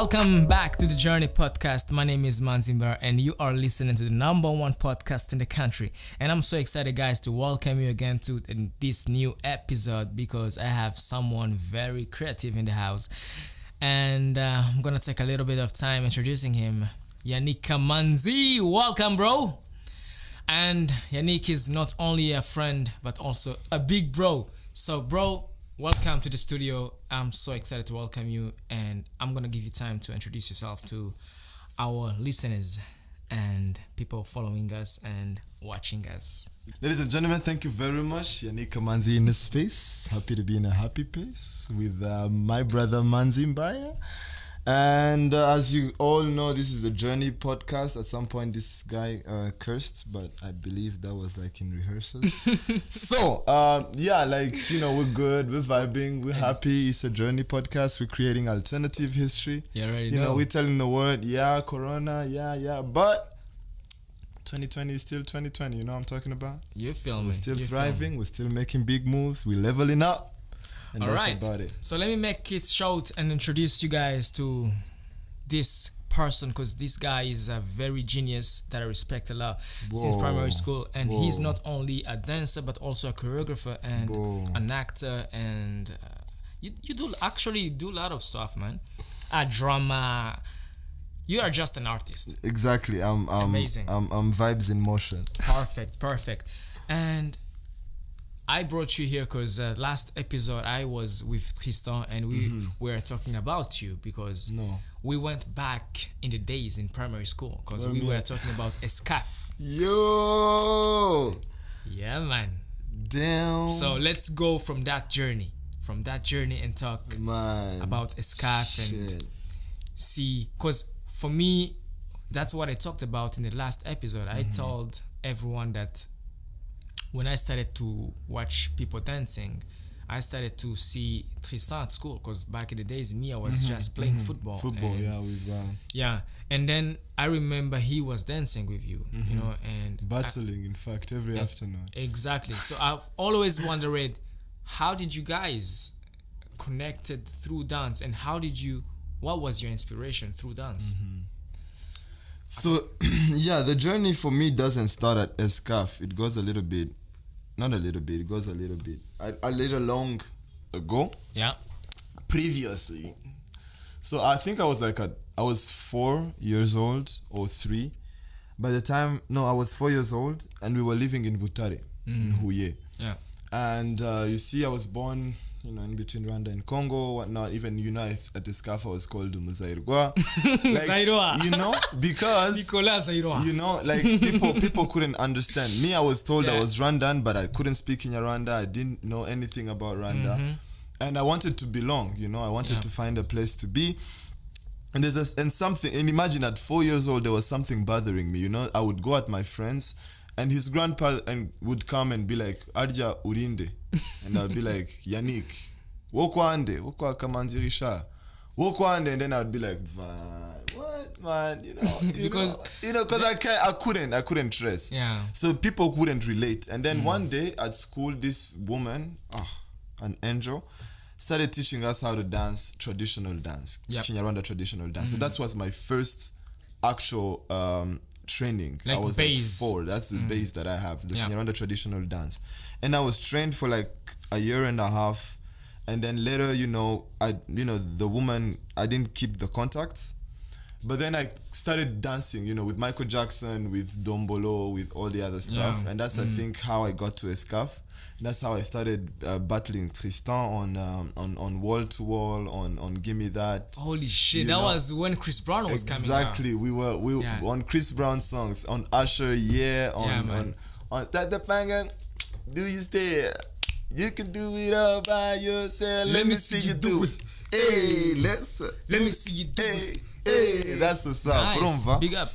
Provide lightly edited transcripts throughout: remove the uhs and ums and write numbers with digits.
Welcome back to the Journey podcast. My name is Manzi Mbaya and you are listening to the number one podcast in the country. And I'm so excited, guys, to welcome you again to this new episode because I have someone very creative in the house. And I'm going to take a little bit of time introducing him. Yannick Kamanzi. Welcome, bro. And Yannick is not only a friend, but also a big bro. So, bro, welcome to the studio. I'm so excited to welcome you, and I'm gonna give you time to introduce yourself to our listeners and people following us and watching us. Ladies and gentlemen, thank you very much. Yannick Kamanzi in this space. Happy to be in a happy place with my brother Manzi Mbaya. And as you all know, this is the Journey podcast. At some point, this guy cursed, but I believe that was like in rehearsals. So, we're good, we're vibing, we're happy. It's a Journey podcast. We're creating alternative history. You already know. We're telling the world, Corona, but 2020 is still 2020. You know what I'm talking about? You feel me? We're still thriving. We're still making big moves. We're leveling up. And all that's right. about it. So let me make it short and introduce you guys to this person, because this guy is a very genius that I respect a lot since primary school. And he's not only a dancer but also a choreographer and an actor. And you do a lot of stuff, man. A drama. You are just an artist. Exactly. I'm amazing. I'm vibes in motion. Perfect. And I brought you here because last episode I was with Tristan and we were talking about you because we went back in the days in primary school because we were talking about escaf. Yo! Yeah, man. Damn. So let's go from that journey and talk about escaf and see, because for me, that's what I talked about in the last episode. I told everyone that when I started to watch people dancing, I started to see Tristan at school because back in the days, I was just playing football. Yeah, and then I remember he was dancing with you, and battling, in fact, every afternoon. Exactly. So I've always wondered, how did you guys connected through dance, and what was your inspiration through dance? So, the journey for me doesn't start at escaf. It goes a little bit long ago. Yeah. Previously. So I think I was 4 years old or 3. By the time, I was 4 years old and we were living in Butare, in Huye. Yeah. And you see, I was born, in between Rwanda and Congo, whatnot. Even, at the SCAF, I was called Muzairwa. Because, Nicolas Zairwa. People couldn't understand. Me, I was told I was Rwandan, but I couldn't speak in Rwanda. I didn't know anything about Rwanda. And I wanted to belong, I wanted to find a place to be. And and imagine at 4 years old, there was something bothering me, I would go at my friends, and his grandpa would come and be like, Arja Urinde. And I'd be like, Yannick, Wokwande, Wokwa Kamanzi Wokwande. And then I'd be like, what, man? Because I couldn't trace. Yeah. So people couldn't relate. And then one day at school, this woman, an angel, started teaching us how to dance traditional dance. Kinyarwanda traditional dance. So that was my first actual training. Like I was base. 4. That's the base that I have, the Kinyarwanda traditional dance. And I was trained for like a year and a half. And then later, the woman, I didn't keep the contact. But then I started dancing, with Michael Jackson, with Dombolo, with all the other stuff. And that's, I think, how I got to escaf. That's how I started battling Tristan on Wall to Wall, on Gimme That. Holy shit, that was when Chris Brown was coming out. Exactly, we were on Chris Brown songs, on Usher, on that the banger. Do you stay? You can do it all by yourself. Let me see you do it. Hey, let me see you do it. Hey, that's the song. Nice. Big up.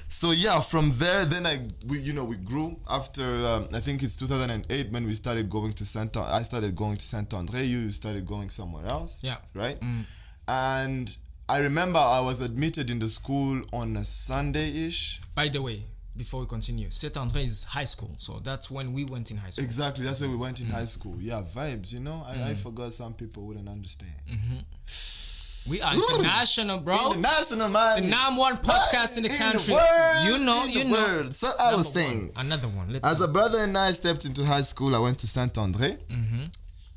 So from there, then we grew after I think it's 2008 when we started going to I started going to Saint Andre. You started going somewhere else. Yeah. Right. And I remember I was admitted in the school on a Sunday-ish. By the way, before we continue, Saint Andre is high school, so that's when we went in high school. Exactly, that's when we went in high school. Yeah, vibes. I forgot some people wouldn't understand. We are international, bro. International, man. The number one podcast in the country. You know. So I was saying. Another one. As a brother and I stepped into high school, I went to Saint-André.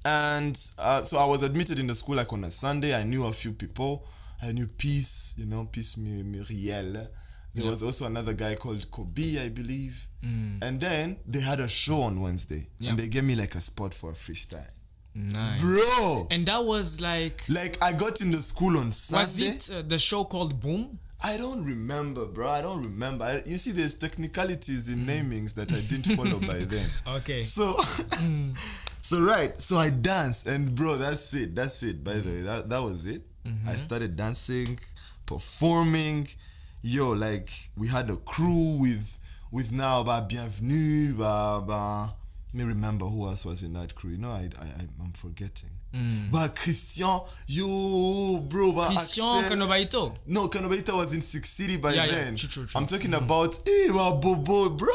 And so I was admitted in the school like on a Sunday. I knew a few people. I knew Peace, Peace Muriel. There was also another guy called Kobe, I believe. And then they had a show on Wednesday. And they gave me like a spot for a freestyle. Nice. Bro! And that was like I got in the school on Sunday. Was it the show called Boom? I don't remember, bro. I don't remember. You see, there's technicalities in namings that I didn't follow by then. Okay. So, so I danced, and bro, that's it. By the way, that was it. I started dancing, performing. Yo, like we had a crew with now Bienvenue, let me remember who else was in that crew. I'm forgetting. But Christian, yo, bro. Christian Kanobaito. No, Kanobaito was in Six City by then. True. I'm talking about Bobo, bro.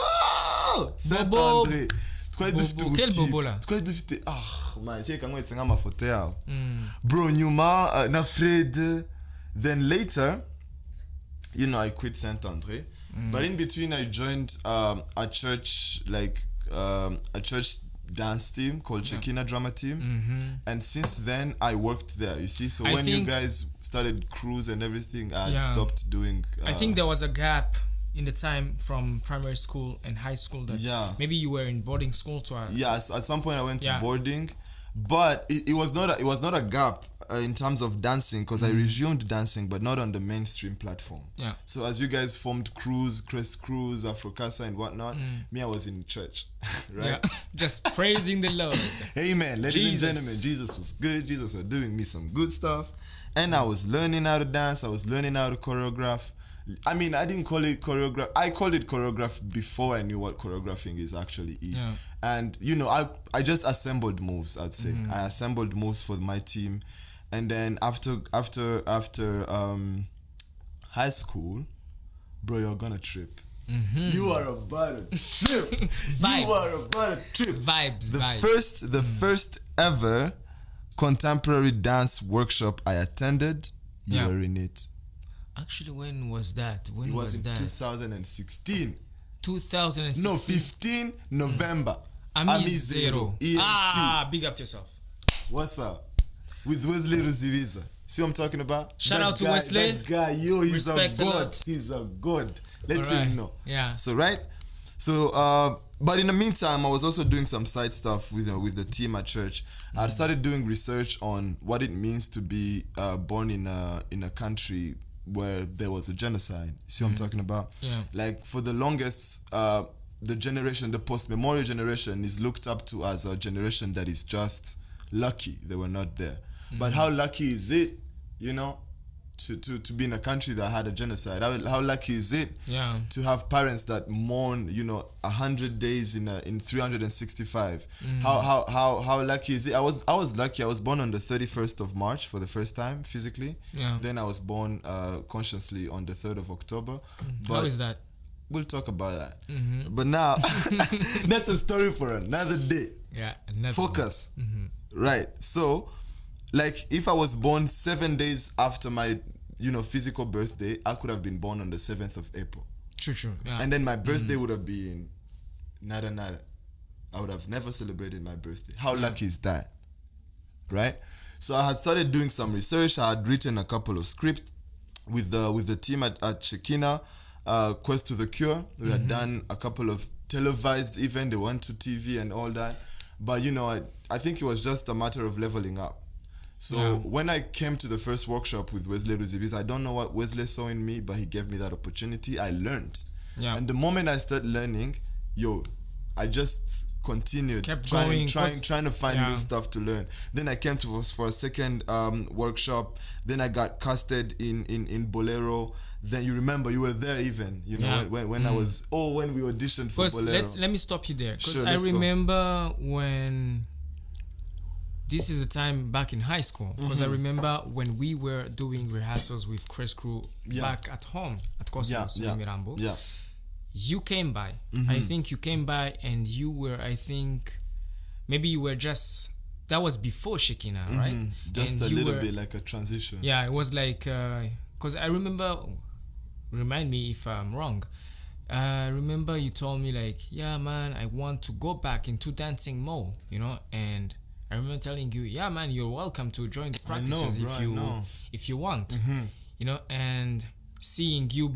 Saint-André. Quel Bobo là? Man, check my photo. Bro, Numa, na Fred. Then later, I quit Saint-André. But in between, I joined a church, a church dance team called Shekinah Drama Team. And since then, I worked there, you see. So when you guys started cruise and everything, I had stopped doing... I think there was a gap in the time from primary school and high school that maybe you were in boarding school too. Yes, at some point I went to boarding. But it was not a gap in terms of dancing, because I resumed dancing, but not on the mainstream platform. Yeah. So as you guys formed crews, Crest Cruise, Afrocasa and whatnot, me, I was in church, right? Yeah. Just praising the Lord. Amen. Ladies and gentlemen, Jesus was good. Jesus was doing me some good stuff. And I was learning how to dance. I was learning how to choreograph. I mean, I didn't call it choreograph. I called it choreograph before I knew what choreographing is actually. Yeah. And, I just assembled moves, I'd say. I assembled moves for my team. And then after high school, bro, you're gonna trip. You are about to trip. You are about to trip. Vibes. The first ever contemporary dance workshop I attended, you were in it. Actually, when was that? It was in 2016. 2016. No, 15 November. Zero. ENT. Big up to yourself. What's up? With Wesley Ruzibiza. See what I'm talking about? Shout out to Wesley. That guy, he's Respect a god. He's a god. Let him know. Yeah. So, right? So, but in the meantime, I was also doing some side stuff with the team at church. I started doing research on what it means to be born in a country where there was a genocide. See what I'm talking about? Yeah. Like, for the longest, the post-memorial generation is looked up to as a generation that is just lucky they were not there. But how lucky is it, to be in a country that had a genocide? How lucky is it to have parents that mourn, 100 days in 365? How lucky is it? I was lucky. I was born on the 31st of March for the first time physically. Yeah. Then I was born consciously on the 3rd of October. But how is that? We'll talk about that. But now, that's a story for another day. Yeah. Focus. Right. So, if I was born 7 days after my, physical birthday, I could have been born on the 7th of April. True. Yeah. And then my birthday would have been nada. I would have never celebrated my birthday. How lucky is that? Right? So I had started doing some research. I had written a couple of scripts with the team at Shekinah, Quest to the Cure. We had done a couple of televised events. They went to TV and all that. But, I think it was just a matter of leveling up. So when I came to the first workshop with Wesley Ruzibiz, I don't know what Wesley saw in me, but he gave me that opportunity. I learned. Yeah. And the moment I started learning, I just continued trying to find new stuff to learn. Then I came to us for a second workshop. Then I got casted in Bolero. Then you remember you were there even, when I was when we auditioned for Bolero. Let me stop you there, because I remember when this is the time back in high school, because I remember when we were doing rehearsals with Chris Crew back at home at Cosmos in Mirambo. Yeah. You came by. I think you came by and you were, maybe you were just that was before Shekina, right? Just And a you little were- bit like a transition. Yeah, it was like, because I remember, remind me if I'm wrong. I remember you told me like, yeah, man, I want to go back into dancing more, and I remember telling you, yeah, man, you're welcome to join the practices bro, if you want, and seeing you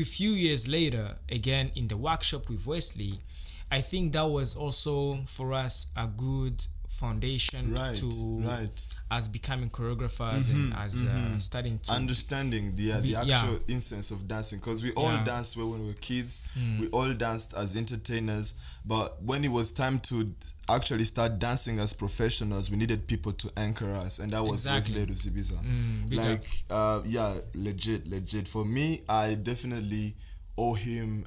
few years later again in the workshop with Wesley, I think that was also for us a good foundation as becoming choreographers and as starting to understanding the actual essence of dancing, because we all danced when we were kids. We all danced as entertainers, but when it was time to actually start dancing as professionals, we needed people to anchor us, and that was Wesley Hexibition. Legit for me, I definitely owe him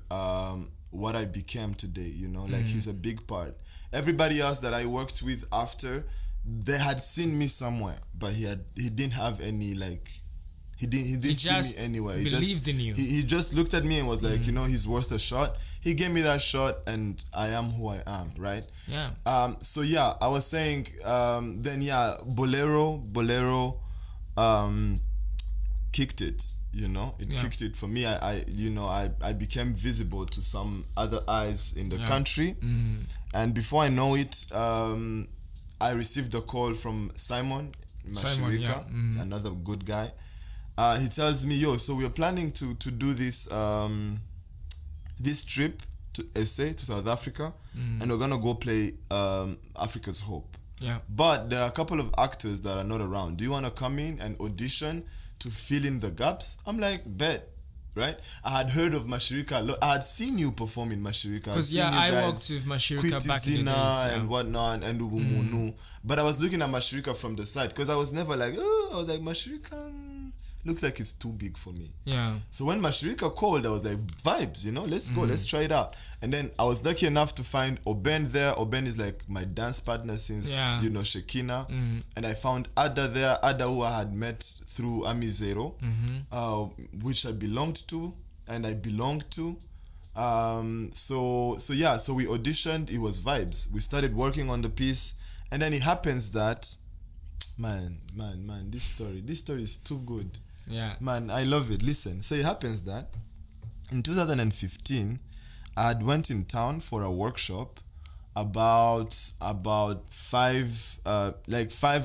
what I became today, he's a big part. Everybody else that I worked with after, they had seen me somewhere, but he didn't have any he didn't see me anywhere. He believed in you. He just looked at me and was like, he's worth a shot. He gave me that shot, and I am who I am, right? Yeah. So I was saying, Bolero kicked it. Kicked it for me. I became visible to some other eyes in the country, and before I know it, I received a call from Simon Mashirika, another good guy. He tells me, so we're planning to do this trip to SA, to South Africa, and we're gonna go play Africa's Hope. Yeah. But there are a couple of actors that are not around. Do you want to come in and audition to fill in the gaps? I'm like, bet. Right? I had heard of Mashirika. I had seen you perform in Mashirika. Because I worked with Mashirika back in the days. And whatnot, and Ubumunu. But I was looking at Mashirika from the side, because I was never like, I was like, Mashirika looks like it's too big for me. Yeah. So when Mashirika called, I was like, vibes, let's go, let's try it out. And then I was lucky enough to find Oben there. Oben is like my dance partner since, Shekina. And I found Ada there, Ada who I had met through Amizero, which I belonged to, and I belonged to. So we auditioned, it was vibes. We started working on the piece, and then it happens that, man, this story is too good. Yeah. Man, I love it. Listen, so it happens that in 2015, I had went in town for a workshop about five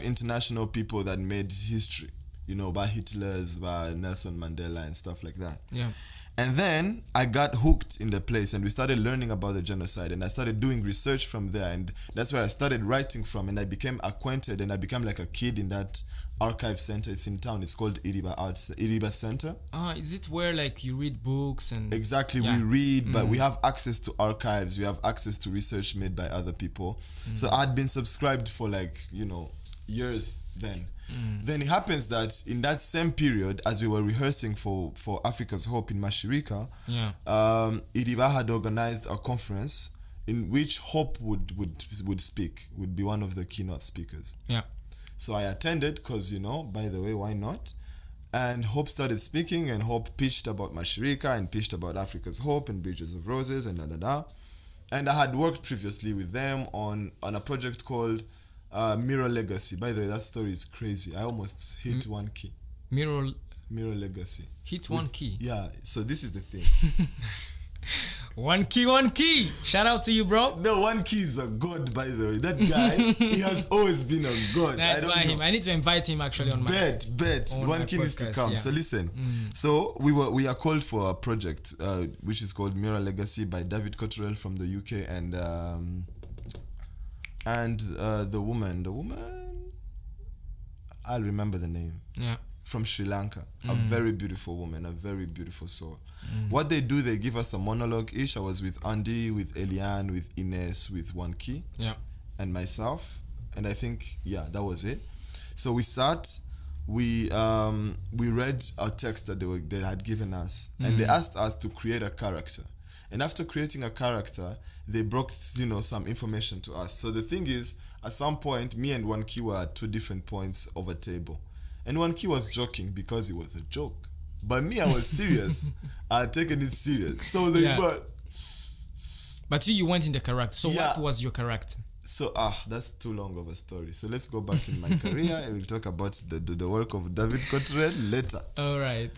international people that made history, by Hitler's, by Nelson Mandela and stuff like that. Yeah. And then I got hooked in the place, and we started learning about the genocide, and I started doing research from there, and that's where I started writing from, and I became acquainted, and I became like a kid in that archive center. It's in town. It's called Iriba Center. Is it where you read books and... Exactly, we read, but we have access to archives, we have access to research made by other people. So I'd been subscribed for years then. Then it happens that in that same period, as we were rehearsing for Africa's Hope in Mashirika, Iriba had organized a conference in which Hope would speak, would be one of the keynote speakers. Yeah. So I attended because, by the way, why not? And Hope started speaking, and Hope pitched about Mashirika and pitched about Africa's Hope and Bridges of Roses and da-da-da. And I had worked previously with them on a project called Mural Legacy. By the way, that story is crazy. I almost hit one key. Mural Legacy. Hit one key? Yeah, so this is the thing. One key. Shout out to you, bro. No, one key is a god, by the way. That guy, he has always been a god. That's why him. I need to invite him actually on my Bet. One key needs to come. Yeah. So listen. So we are called for a project which is called Mural Legacy by David Cottrell from the UK and the woman, I'll remember the name. Yeah. From Sri Lanka. A very beautiful woman, a very beautiful soul. What they do, they give us a monologue each. I was with Andy, with Eliane, with Ines, with One Key, and myself. And I think, that was it. So we sat, we read a text that they had given us, and they asked us to create a character. And after creating a character, they brought, some information to us. So the thing is, at some point, me and One Key were at two different points of a table. And One Key was joking because it was a joke. But me, I was serious. I had taken it serious. So I was like, But you went in the character. So what was your character? So that's too long of a story. So let's go back in my career and we'll talk about the work of David Cottrell later. All right.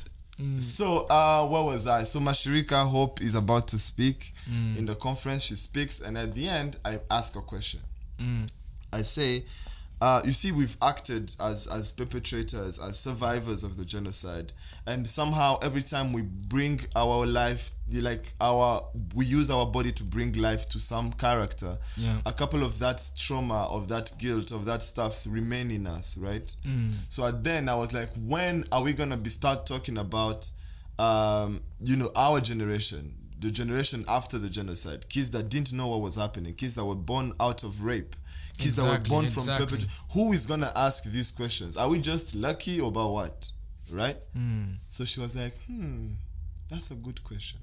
So where was I? So Mashirika Hope is about to speak in the conference. She speaks, and at the end I ask a question. I say, you see, we've acted as perpetrators, as survivors of the genocide, and somehow every time we bring our life, we use our body to bring life to some character. A couple of that trauma, of that guilt, of that stuff remain in us, right? So then I was like, when are we gonna start talking about, our generation, the generation after the genocide, kids that didn't know what was happening, kids that were born out of rape, kids that were born from perpetrators. Who is gonna ask these questions? Are we just lucky or about what? Right? So she was like, that's a good question.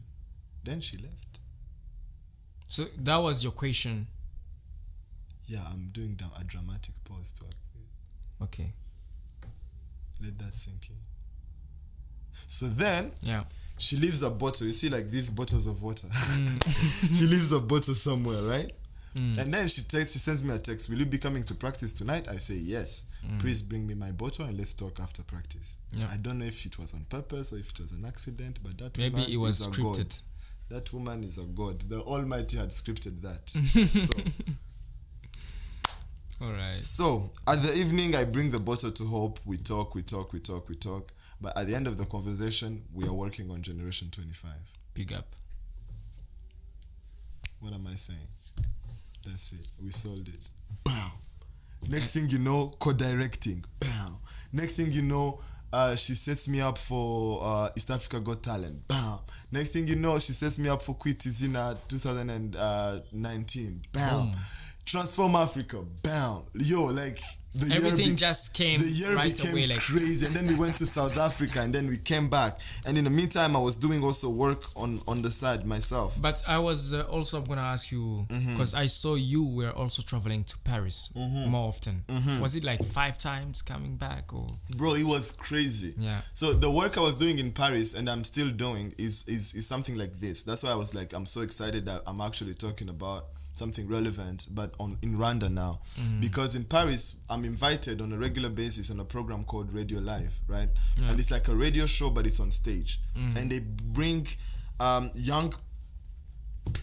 Then she left. So that was your question. Yeah, I'm doing a dramatic pause to Okay. let that sink in. So then she leaves a bottle. You see, like these bottles of water. She leaves a bottle somewhere, right? And then she sends me a text. Will you be coming to practice tonight? I say yes. Please bring me my bottle and let's talk after practice. I don't know if it was on purpose or if it was an accident, but that maybe woman it was is a scripted. god. That woman is a god. The Almighty had scripted that. So, all right. So at the evening, I bring the bottle to Hope. We talk. But at the end of the conversation, we are working on Generation 25. Big up. What am I saying? That's it. We sold it. Bam. Next thing you know, co-directing. Bam. Next thing you know, she sets me up for East Africa Got Talent. Bam. Next thing you know, she sets me up for Quit Izina 2019. Bam. Boom. Transform Africa. Bam. Yo, like everything just came the year right became away, like crazy. And then we went to South Africa, and then we came back. And in the meantime, I was doing also work on the side myself. But I was also going to ask you, because I saw you were also traveling to Paris more often. Was it like 5 times coming back, or? Bro, it was crazy. Yeah. So the work I was doing in Paris, and I'm still doing, is something like this. That's why I was like, I'm so excited that I'm actually talking about something relevant, but in Rwanda now. Because in Paris, I'm invited on a regular basis on a program called Radiolife, right? And it's like a radio show, but it's on stage. And they bring young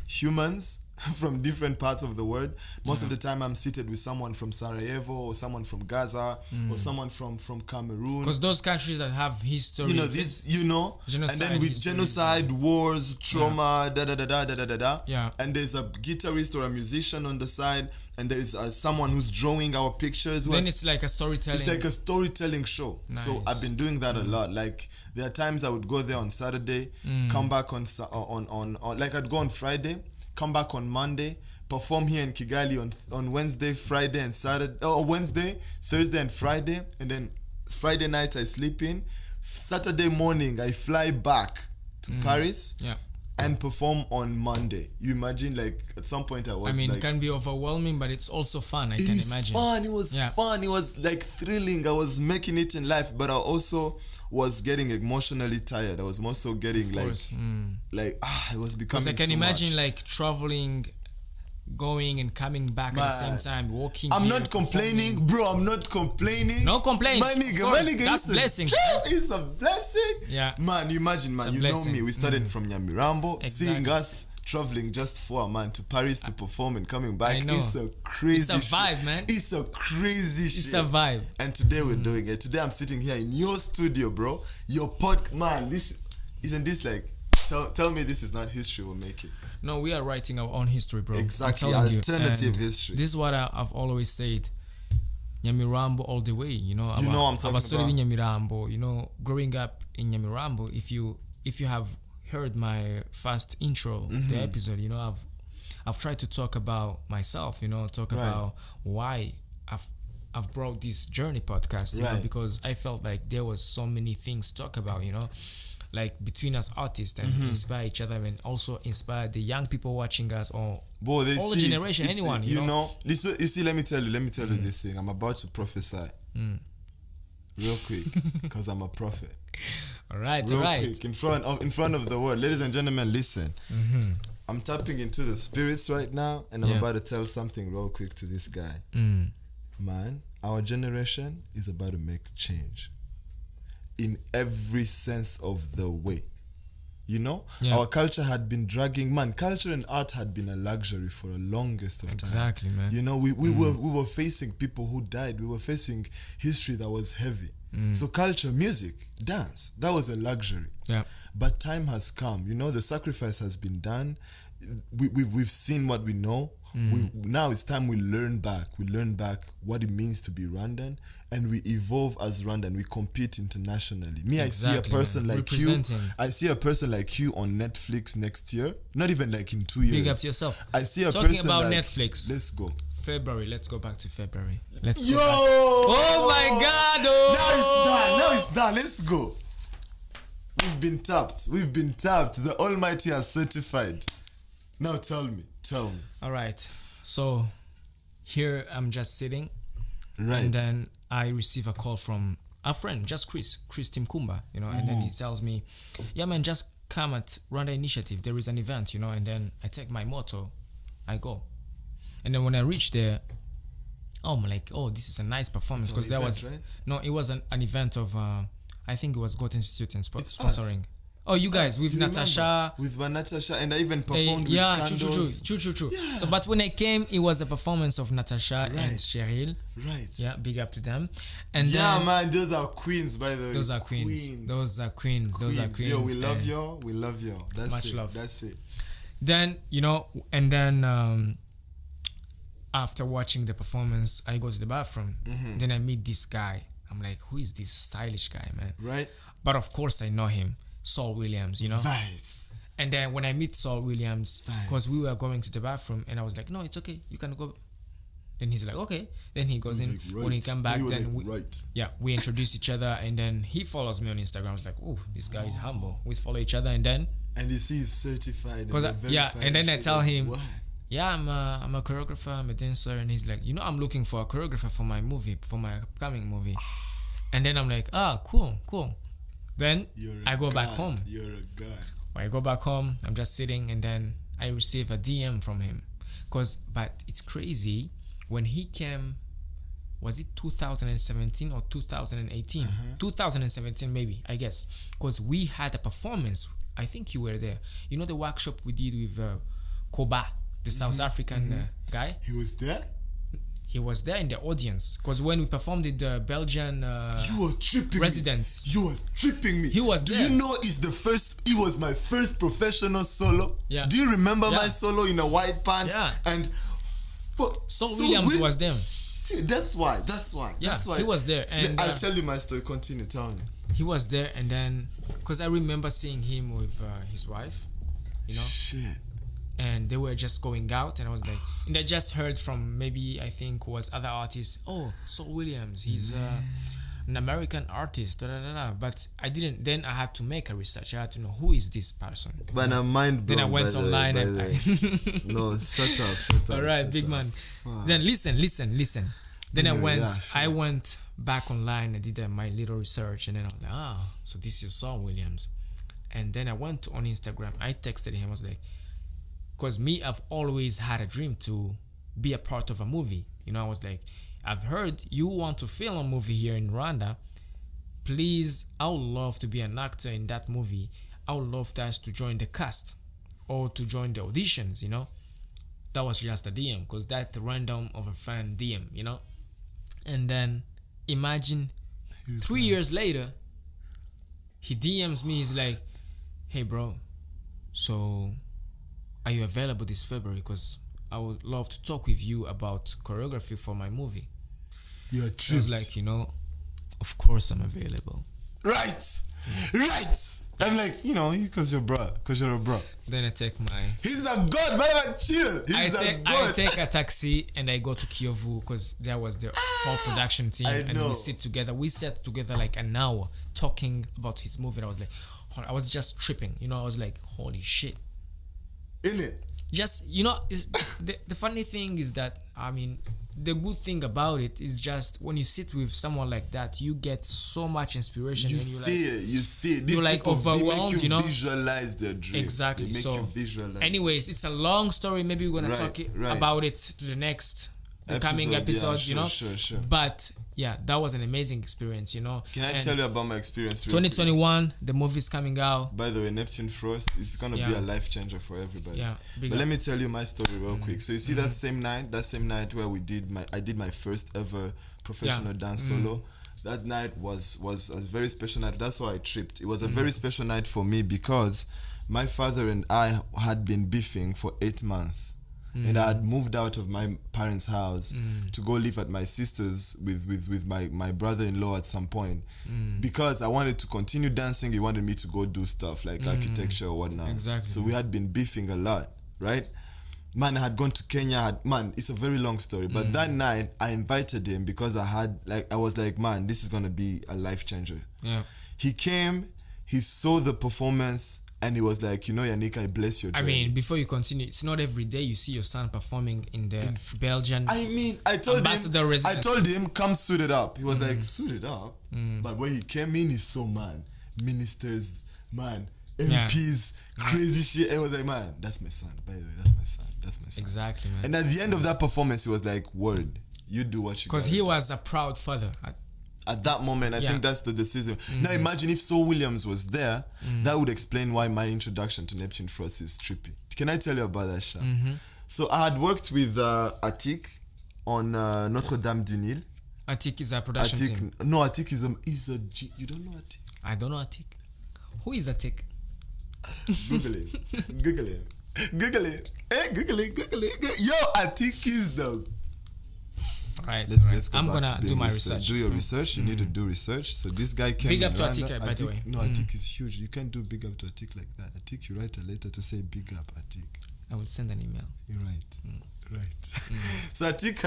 humans from different parts of the world. Most of the time, I'm seated with someone from Sarajevo, or someone from Gaza, or someone from Cameroon. Because those countries that have history, and then with genocide, wars, trauma, Yeah. And there's a guitarist or a musician on the side, and there's someone who's drawing our pictures. Then it's like a storytelling. It's like a storytelling show. Nice. So I've been doing that a lot. Like there are times I would go there on Saturday, come back on like I'd go on Friday, come back on Monday, perform here in Kigali on Wednesday, Friday, and Saturday, or Wednesday, Thursday, and Friday, and then Friday night I sleep in. Saturday morning I fly back to Paris and perform on Monday. You imagine, like at some point it can be overwhelming, but it's also fun. I can imagine. It was fun. It was like thrilling. I was making it in life, but I also was getting emotionally tired. I was also getting it was becoming because I can too imagine much. Like traveling, going and coming back at the same time, walking. I'm not complaining, bro. I'm not complaining. No complaints. My nigga, that's blessing. It's a blessing. Yeah. Man, you imagine, man. You know me. We started from Nyamirambo. Exactly. Seeing us traveling just for a man to Paris to perform and coming back. I know. It's a crazy It's a vibe, shit. man. It's a crazy shit. It's a vibe. And today we're doing it. Today I'm sitting here in your studio, bro. Your man. This isn't this like. Tell me this is not history. We'll make it. No, we are writing our own history, bro. Exactly, alternative history. This is what I've always said. Nyamirambo all the way, I'm talking about. Nyamirambo, growing up in Nyamirambo, if you have heard my first intro of the episode, I've tried to talk about myself, about why I've brought this journey podcast, because I felt like there was so many things to talk about, like between us artists, and inspire each other, and also inspire the young people watching us, or all the generation, anyone. You see, let me tell you this thing. I'm about to prophesy real quick, because I'm a prophet. All right, Real quick, in front of the world, ladies and gentlemen, listen. I'm tapping into the spirits right now, and I'm about to tell something real quick to this guy. Man, our generation is about to make change in every sense of the way. You know, our culture had been dragging, culture and art had been a luxury for the longest of time. Exactly, man. You know, we were facing people who died. We were facing history that was heavy. So culture, music, dance, that was a luxury. Yeah. But time has come. You know, the sacrifice has been done. We've seen what we know. Now it's time we learn back. We learn back what it means to be Rwandan, and we evolve as Rwandan. We compete internationally. I see a person like you. I see a person like you on Netflix next year. Not even like in 2 years. Big up to yourself. I see a Talking person about like, Netflix. Let's go. February. Let's go back to February. Let's Yo! go back. Oh my God! Oh! Now it's done. Let's go. We've been tapped. The Almighty has certified. Now tell me. All right. So here I'm just sitting. Right. And then I receive a call from a friend, just Chris Timkumba, you know, and then he tells me, yeah, man, just come at Rwanda Initiative. There is an event, you know, and then I take my moto, I go. And then when I reach there, I'm like, oh, this is a nice performance, because there was, right? No, it was an event of, I think it was Goethe Institute and sponsoring. Oh, you guys with Natasha. With Natasha, and I even performed with candles. True. Yeah. So, but when I came, it was the performance of Natasha and Cheryl. Right. Yeah, big up to them. And then, man, those are queens, by the way. Those are queens. Yo, we love y'all. That's much it. love. That's it. Then, you know, and then after watching the performance, I go to the bathroom. Then I meet this guy. I'm like, who is this stylish guy, man? Right. But of course, I know him. Saul Williams, you know. Vibes. And then when I meet Saul Williams, because we were going to the bathroom, and I was like, no, it's okay, you can go. Then he's like, okay. Then he goes in. Like, right. When he come back, then we introduce each other, and then he follows me on Instagram. I was like, oh, this guy is humble. We follow each other, and then you see he's certified. And then I tell him, yeah, I'm a choreographer, I'm a dancer, and he's like, you know, I'm looking for a choreographer for my upcoming movie. And then I'm like, cool. Then I go back home. You're a god. When I go back home, I'm just sitting, and then I receive a DM from him. But it's crazy, when he came, was it 2017 or 2018? 2017 maybe, I guess. Because we had a performance. I think you were there. You know the workshop we did with Koba, the South African guy? He was there? He was there in the audience, because when we performed in the Belgian you were tripping residence. You were tripping me. He was there. Do you know it was my first professional solo? Yeah. Do you remember my solo in a white pants? Yeah. And Saul Williams was there. That's why. Yeah, that's why. He was there. And I'll tell you my story. Continue, tell me. He was there, and then, because I remember seeing him with his wife, you know. Shit. And they were just going out, and I was like, and I just heard from maybe, I think was other artists, oh, Saul Williams, he's an American artist, but I didn't. Then I had to make a research. I had to know, who is this person. But I'm mind blown. Then I went online and no, shut up. All right, big man. Fuck. Then listen. Then I went back online. I did my little research, and then I was like, so this is Saul Williams. And then I went on Instagram. I texted him. I was like, because I've always had a dream to be a part of a movie. You know, I was like, I've heard you want to film a movie here in Rwanda. Please, I would love to be an actor in that movie. I would love us to join the cast or to join the auditions, you know. That was just a DM, because that's random of a fan DM, you know. And then imagine 3 years later, he DMs me. He's like, hey, bro, so are you available this February? Because I would love to talk with you about choreography for my movie. You're true. I was like, you know, of course I'm available. Right. I'm like, you know, because you're a bro. Then I take my... He's a god, man, chill. I take a taxi and I go to Kiyovu, because there was the whole production team. And we sit together. We sat together like an hour talking about his movie. And I was like, I was just tripping. You know, I was like, holy shit. In it. just the funny thing is that, I mean, the good thing about it is just when you sit with someone like that, you get so much inspiration. You and see it. These you're like people, overwhelmed, they make you visualize their dream. Exactly. They make you visualize. Anyways, it's a long story. Maybe we're gonna talk about it to the coming episodes. Sure. But yeah, that was an amazing experience. Can I tell you about my experience? 2021, the movie's coming out. By the way, Neptune Frost is gonna be a life changer for everybody. Yeah, but let me tell you my story real quick. So you see that same night where I did my first ever professional dance solo. That night was a very special night. That's why I tripped. It was a very special night for me because my father and I had been beefing for 8 months. And I had moved out of my parents' house to go live at my sister's with my brother-in-law at some point because I wanted to continue dancing. He wanted me to go do stuff like architecture or whatnot. Exactly. So we had been beefing a lot, right? Man, I had gone to Kenya. It's a very long story. But that night, I invited him because I was like, man, this is going to be a life changer. Yeah. He came, he saw the performance, and he was like, Yannick, I bless your journey. I mean, before you continue, it's not every day you see your son performing in the Belgian I told him, come suit it up. He was like, suit it up? But when he came in, he saw, man, ministers, man, MPs, crazy shit. And I was like, man, that's my son. By the way, that's my son. Exactly, man. And at the end of that performance, he was like, word, you do what you got. Because he was a proud father. At that moment, I think that's the decision. Now imagine if Saul Williams was there, that would explain why my introduction to Neptune Frost is trippy. Can I tell you about that, Sha? So I had worked with Atik on Notre Dame du Nil. Atik is a production team. No, Atik is a G. You don't know Atik? I don't know Atik. Who is Atik? Google him. Hey, Google it. Yo, Atik is the... Right. Let's go I'm back gonna to do my research. research. Do your research. You need to do research. So this guy came. Big up in to Rwanda. Atik, by the way. No, Atik is huge. You can't do big up to Atik like that. Atik, you write a letter to say big up Atik. I will send an email. You're right. Right. So Atik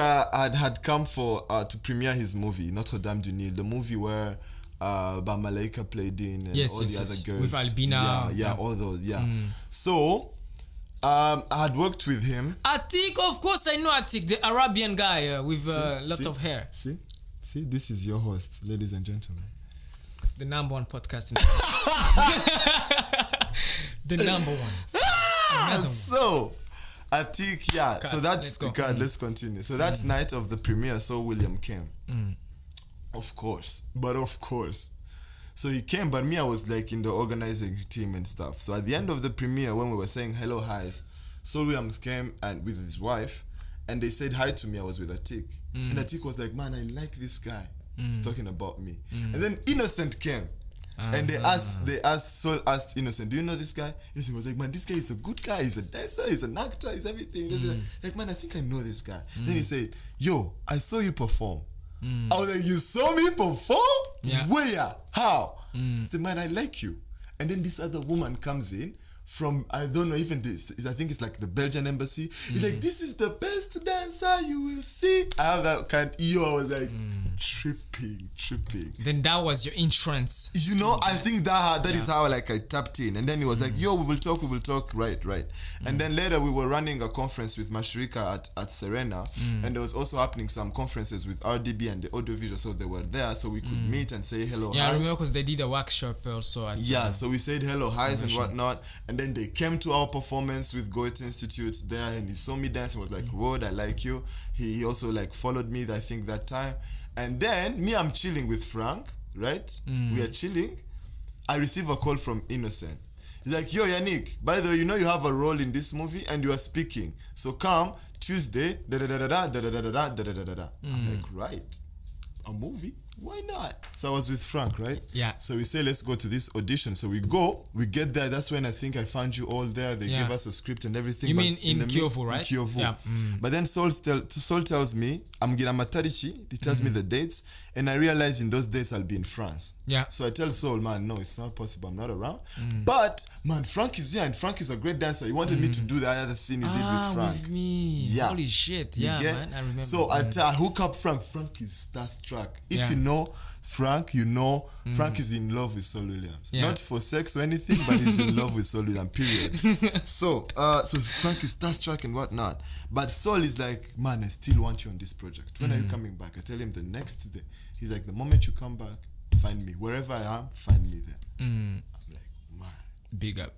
had come for to premiere his movie Notre Dame du Nil, the movie where Bamalaika played in and all the other girls with Albina. Yeah, all those. Yeah. So. I had worked with him. Atik, of course I know Atik, the Arabian guy with a lot of hair. See, this is your host, ladies and gentlemen. The number one podcast. The number one. So, Atik, yeah. Cut. So that's Let's let's continue. So that night of the premiere, so William came. Of course. So he came, but me, I was like in the organizing team and stuff. So at the end of the premiere, when we were saying hello, highs, Saul Williams came and with his wife, and they said hi to me. I was with Atik. And Atik was like, man, I like this guy. He's talking about me. And then Innocent came. And Saul asked Innocent, do you know this guy? Innocent was like, man, this guy is a good guy. He's a dancer, he's an actor, he's everything. Like, man, I think I know this guy. Then he said, yo, I saw you perform. I was like, you saw me perform? Yeah. Where? How? I said, man, I like you. And then this other woman comes in from, I don't know, even this, I think it's like the Belgian embassy. He's like, this is the best dancer you will see. I have that kind, I was like, tripping. Then that was your entrance. I think that is how I tapped in. And then he was like, yo, we will talk. Right. And then later we were running a conference with Mashirika at Serena. And there was also happening some conferences with RDB and the audiovisual. So they were there so we could meet and say hello, Yeah, highs. I remember because they did a workshop also. So we said hello, highs and whatnot. And then they came to our performance with Goethe Institute there and he saw me dance and was like, Rod, I like you. He also followed me, I think, that time. And then I'm chilling with Frank, right? We are chilling. I receive a call from Innocent. He's like, yo, Yannick, by the way, you have a role in this movie and you are speaking. So come Tuesday, da-da-da-da-da. I'm like, right, a movie? Why not? So I was with Frank, right? Yeah. So we say, let's go to this audition. So we go, we get there. That's when I think I found you all there. They gave us a script and everything. You mean in Kiyovu, right? In Kiyovu. Yeah. But then Saul tells me, I'm Matarichi. He tells me the dates. And I realize in those dates I'll be in France. Yeah. So I tell Saul, man, no, it's not possible. I'm not around. But, man, Frank is here and Frank is a great dancer. He wanted me to do the other scene he did with Frank. With me. Yeah. Holy shit. Yeah, man. I remember. So I hook up Frank. Frank is starstruck. If you know, Frank, Frank is in love with Saul Williams. Yeah. Not for sex or anything, but he's in love with Saul Williams, period. So Frank is starstruck and whatnot. But Saul is like, man, I still want you on this project. When are you coming back? I tell him the next day. He's like, the moment you come back, find me. Wherever I am, find me there. I'm like, man. Big up.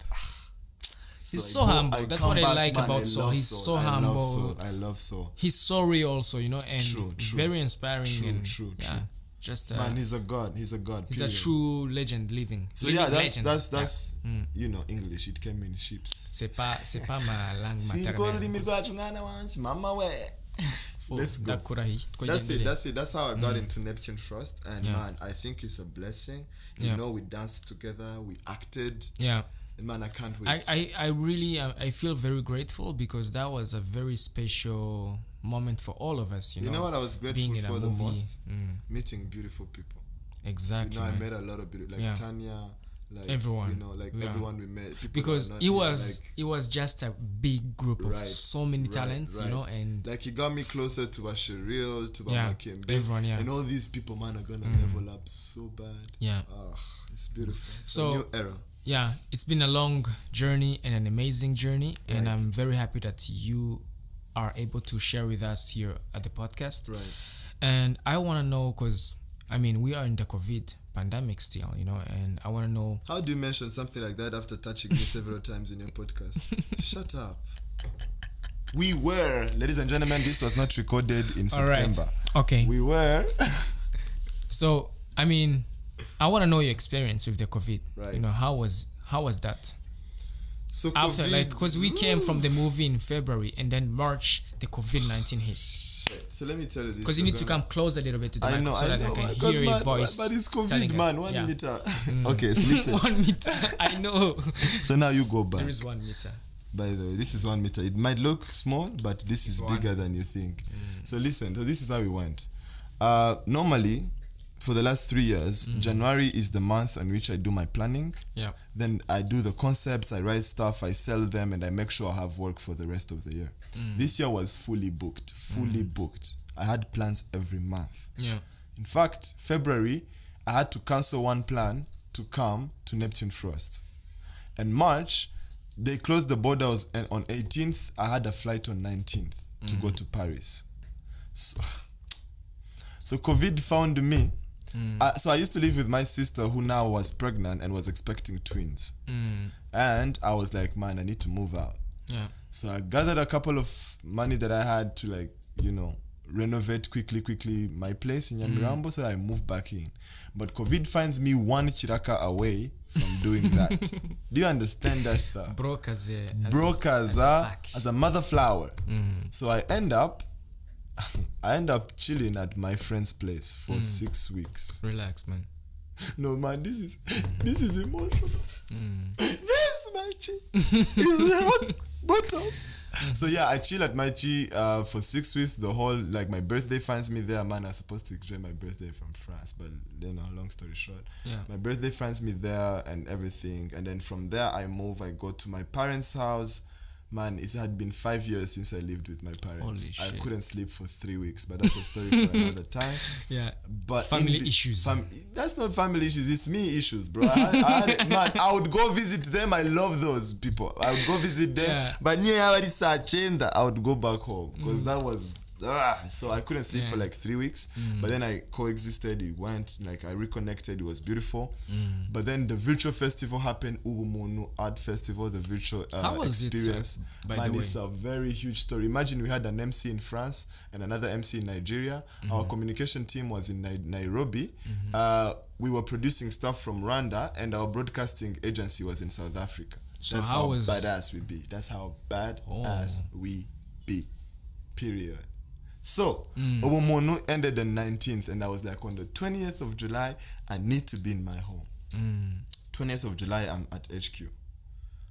So He's so humble. That's what I like about Saul. He's so humble. I love Saul. He's so real also, and True. very inspiring. True. Just man, he's a god. He's a god. He's period. a true legend living. So living that's legend. English. It came in ships. C'est pas ma langue maternelle. Let's go. That's it. That's how I got into Neptune first. And man, I think it's a blessing. We danced together, we acted. Yeah. And man, I can't wait. I really I feel very grateful because that was a very special moment for all of us. You know what I was grateful for the most? Meeting beautiful people. Exactly. I met a lot of beautiful, like Tanya, like everyone. Everyone we met. Because it was just a big group of so many talents, and like he got me closer to Mashirika, to Makembe, everyone, and all these people, man, are gonna level up so bad. Yeah. It's beautiful. It's so a new era. Yeah, it's been a long journey and an amazing journey, and I'm very happy that you are able to share with us here at the podcast. Right. And I want to know, because we are in the COVID pandemic still, and I want to know, how do you mention something like that after touching me several times in your podcast? Shut up. We were, ladies and gentlemen, this was not recorded in September. Right. Okay. We were. So, I want to know your experience with the COVID. Right. How was that? So after, COVID, because we came from the movie in February, and then March the COVID-19 hits. So let me tell you this. Because you need to come close a little bit to the mic so that I can hear your voice. But it's COVID, man. 1 meter. Okay, so listen. 1 meter. I know. So now you go back. There is 1 meter. By the way, this is 1 meter. It might look small, but this is bigger than you think. So listen. So this is how we went. Normally, for the last 3 years, January is the month on which I do my planning. Yeah. Then I do the concepts, I write stuff, I sell them, and I make sure I have work for the rest of the year. This year was fully booked. I had plans every month. Yeah. In fact, February, I had to cancel one plan to come to Neptune first. And March, they closed the borders, and on 18th, I had a flight on 19th to go to Paris. So COVID found me. So I used to live with my sister, who now was pregnant and was expecting twins. And I was like, man, I need to move out. Yeah. So I gathered a couple of money that I had to renovate quickly my place in Nyamirambo, so I moved back in. But COVID finds me 1 chiraka away from doing that. Do you understand that stuff? Broke as a mother flower. So I end up chilling at my friend's place for 6 weeks. Relax, man. No, man, this is emotional. This, my chi, is rock bottom. So yeah, I chill at my chi for 6 weeks. The whole, my birthday finds me there. Man, I was supposed to enjoy my birthday from France, but long story short, my birthday finds me there and everything. And then from there, I go to my parents' house. Man, it had been 5 years since I lived with my parents. I couldn't sleep for 3 weeks, but that's a story for another time. Yeah. But family issues. That's not family issues. It's me issues, bro. I would go visit them. I love those people. I would go visit them. Yeah. But I would go back home because that was... so I couldn't sleep for 3 weeks, but then I coexisted. It went, I reconnected. It was beautiful. But then the virtual festival happened, Ubumunu Art Festival, the virtual experience. Man, it's a very huge story. Imagine we had an MC in France and another MC in Nigeria. Our communication team was in Nairobi. We were producing stuff from Rwanda, and our broadcasting agency was in South Africa. That's how badass we be. That's how badass we be. Period. So, Obomono ended the 19th, and I was like, on the 20th of July, I need to be in my home. 20th of July, I'm at HQ.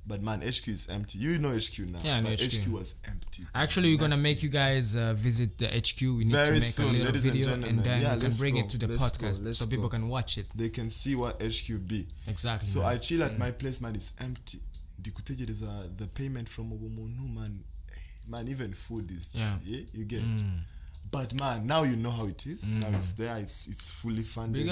But man, HQ is empty. You know HQ now. Yeah, but HQ was empty. Actually, we're going to make you guys visit the HQ. We need to make a little video, and then we can bring it to the podcast so people can watch it. They can see what HQ be. Exactly. So I chill at my place, man, it's empty. The payment from Obomono, man, even food is you get. But man, now you know how it is. Now it's there. It's fully funded.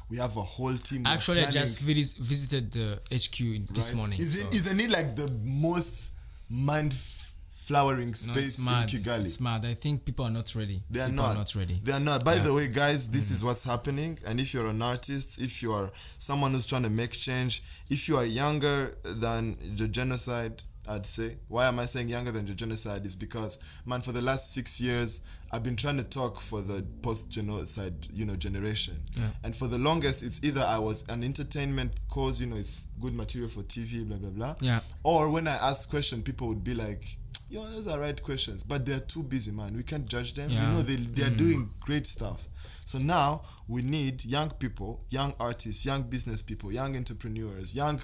We have a whole team. Actually, I just visited the HQ this morning. Isn't it like the most mind-flowering space in Kigali? It's mad. I think people are not ready. They are not ready. They are not. By the way, guys, this is what's happening. And if you're an artist, if you are someone who's trying to make change, if you are younger than the genocide, I'd say. Why am I saying younger than the genocide? Is because, man, for the last 6 years, I've been trying to talk for the post-genocide, generation. Yeah. And for the longest, it's either I was an entertainment cause, it's good material for TV, blah, blah, blah. Yeah. Or when I ask questions, people would be like, those are right questions. But they're too busy, man. We can't judge them. Yeah. They're doing great stuff. So now we need young people, young artists, young business people, young entrepreneurs, young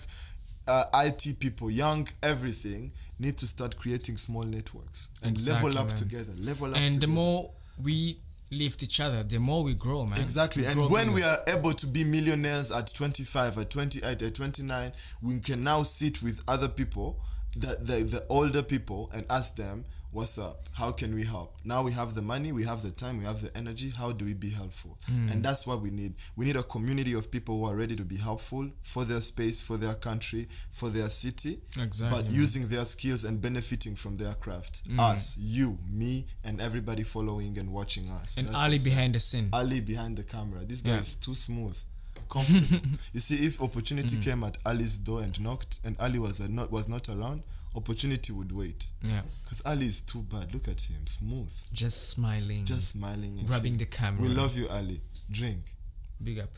IT people, young everything, need to start creating small networks and level up together. And the more we lift each other, the more we grow, man. Exactly. And when we are able to be millionaires at 25, at 28, at 29, we can now sit with other people, the older people, and ask them, what's up? How can we help? Now we have the money, we have the time, we have the energy. How do we be helpful? And that's what we need. We need a community of people who are ready to be helpful for their space, for their country, for their city. Exactly. But using their skills and benefiting from their craft. Us, you, me, and everybody following and watching us. And Ali behind the scene. Ali behind the camera. This guy is too smooth. Comfortable. You see, if opportunity came at Ali's door and knocked, and Ali was not around, opportunity would wait. Yeah. Because Ali is too bad. Look at him. Smooth. Just smiling. And grabbing the camera. We love you, Ali. Drink. Big up.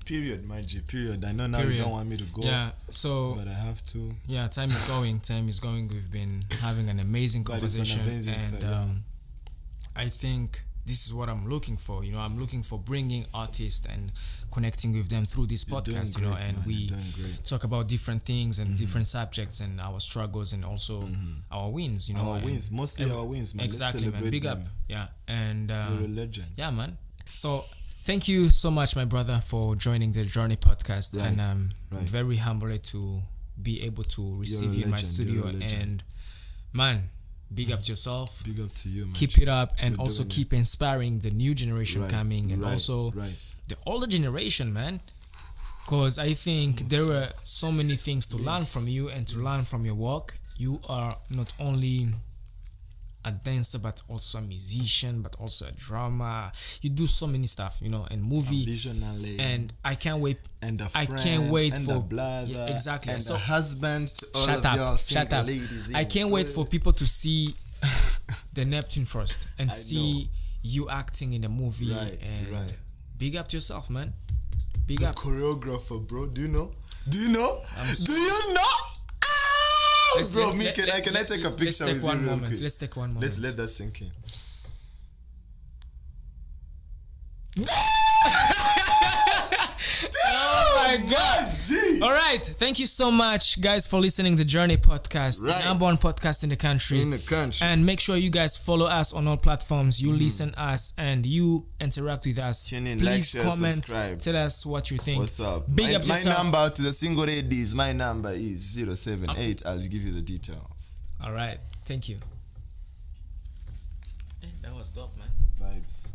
Period, my G. Period. I know now you don't want me to go. Yeah. So. But I have to. Yeah, time is going. Time is going. We've been having an amazing conversation. I think this is what I'm looking for. I'm looking for bringing artists and connecting with them through this podcast, and we talk about different things and different subjects and our struggles and also our wins, Our wins, mostly our wins, man. Exactly, Let's celebrate man. Big them. up. Yeah. And you're a legend. Yeah, man. So thank you so much, my brother, for joining the Journey podcast. Right. And I'm very humbled to be able to receive you in my studio. And man, big up to yourself. Big up to you, man. Keep it up, and also keep inspiring the new generation coming, and also the older generation, man. Because I think there were so many things to learn from you and to learn from your work. You are not only a dancer, but also a musician, but also a drummer. You do so many stuff, and movie. And I can't wait. And a friend. I can't wait and for a brother. Exactly. And so, a husband to all of y'all single ladies. I can't wait for people to see the Neptune first and see you acting in the movie. And big up to yourself, man. Big up. Choreographer, bro. Do you know? Do you know? Bro, can I take a picture with you real quick? Let's take one moment. Let's let that sink in. Oh my God. All right. Thank you so much, guys, for listening to Journey Podcast, the number one podcast in the country. And make sure you guys follow us on all platforms. You listen us and you interact with us. Tune in, please like, share, comment, subscribe. Tell us what you think. What's up? Big up my yourself. number to the single ladies, my number is 078. I'll give you the details. All right. Thank you. That was dope, man. Vibes.